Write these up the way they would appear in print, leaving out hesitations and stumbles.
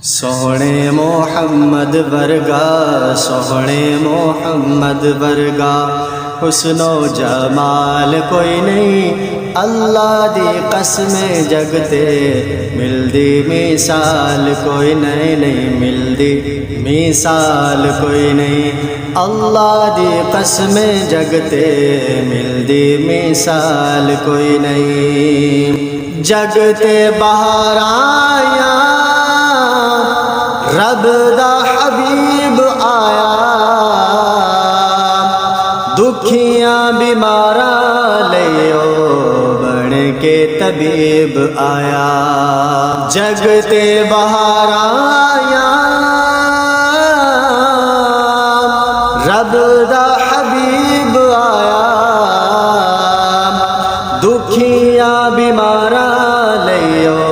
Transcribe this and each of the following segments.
سونے محمد ورگا سونے محمد ورگا حسن و جمال کوئی نہیں، اللہ دی قسم جگتے ملدی مثال کوئی نہیں ملدی مثال کوئی نہیں، اللہ دی قسم جگتے ملدی مثال کوئی نہیں۔ جگتے باہر آیا رب دا حبیب آیا، دکھیاں بیماراں لیو بن کے طبیب آیا۔ جگتے باہر آیا رب دا حبیب آیا، دکھیاں بیماراں لیو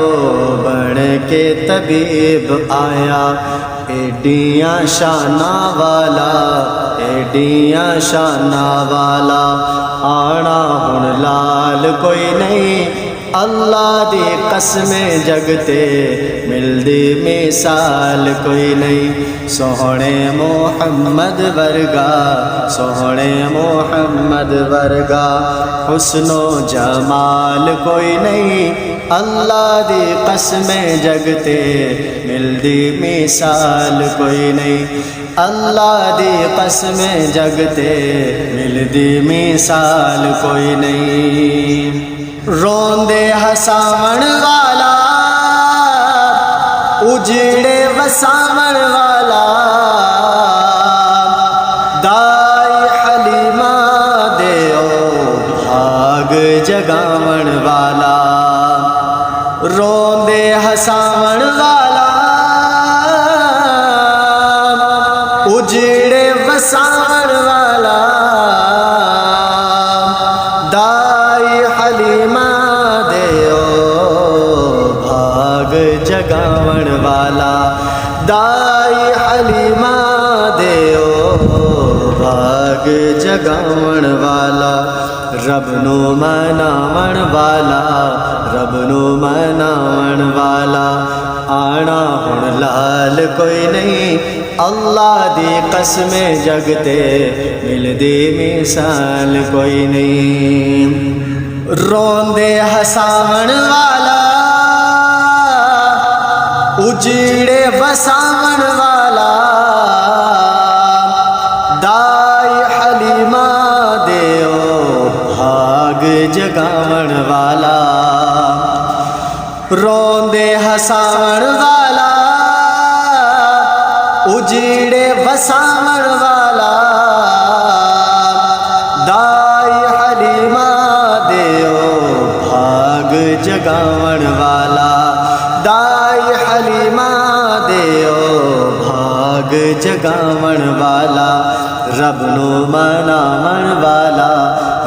بن کے طبیب آیا۔ ایڈیاں شاناں والا ایڈیاں شاناں والا آنا ہن لال کوئی نہیں، اللہ دی قسم جگتے ملدی مثال کوئی نہیں۔ سونے محمد ورگا سونے محمد ورگا حسن و جمال کوئی نہیں، اللہ دی قسم جگتے ملدی مثال کوئی نہیں، اللہ دی قسم جگتے ملدی مثال کوئی نہیں۔ روندے ہساون والا اجڑے وساون والا، دائی حلیمہ دیو بھاگ جگاون والا۔ روندے ہساون والا اجڑے وساون والا، دائی حلیمہ دیو بھاگ جگاون والا، دائی حلیمہ دیو بھاگ جگاون والا۔ رب نو مناون والا رب نو مناون والا آنا ہن لال کوئی نہیں، اللہ دی قسم جگتے ملدی مثال کوئی نہیں۔ روندے ہساون والا اجڑے وساون والا، دائی حلیمہ دیو بھاگ جگاون والا۔ روندے ہساون والا اجڑے وساون والا، دائی حلیمہ دیو بھاگ جگاون والا، دائی حلیمہ دیو بھاگ جگاون والا۔ رب نو مناون والا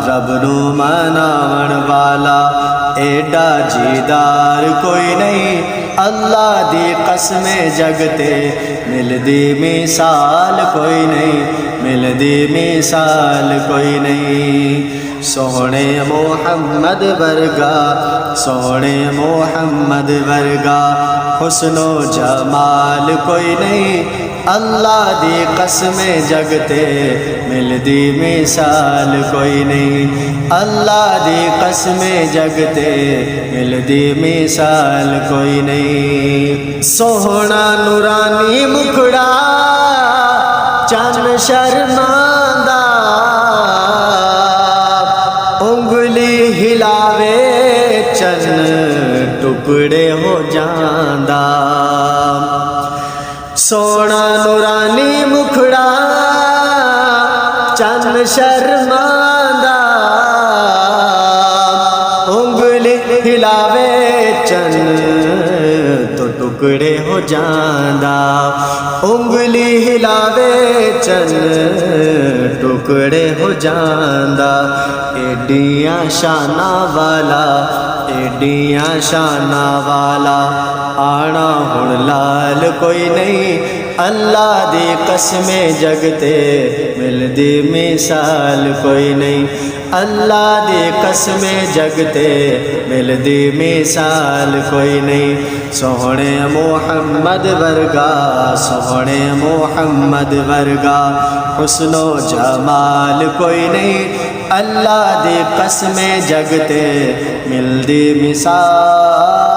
رب نو مناون والا ایڈا جیدار کوئی نہیں، اللہ دی قسم جگتے ملدی مثال کوئی نہیں ملدی مثال کوئی نہیں۔ سونے محمد ورگا سونے محمد ورگا حسن و جمال کوئی نہیں، اللہ دی قسم جگتے ملدی مثال کوئی نہیں، اللہ دی قسم جگتے ملدی مثال کوئی نہیں۔ سوہنا نورانی مکھڑا چن شرماندہ، انگلی ہلاوے چن ٹکڑے ہو جاندہ۔ سونا نورانی مکھڑا چن شرماندہ، انگلی ہلاوے چن تو ٹکڑے ہو جاندہ، انگلی ہلاوے چن ٹکڑے ہو جاندہ۔ ایڈیاں شاناں والا ایڈیاں شاناں والا آنا ہن لال کوئی نہیں، اللہ دی قسم جگتے ملدی مثال کوئی نہیں اللہ دی قسم جگتے ملدی مثال کوئی نہیں سونے محمد ورگا سونے محمد ورگا حسن و جمال کوئی نہیں اللہ دی قسم جگتے ملدی مثال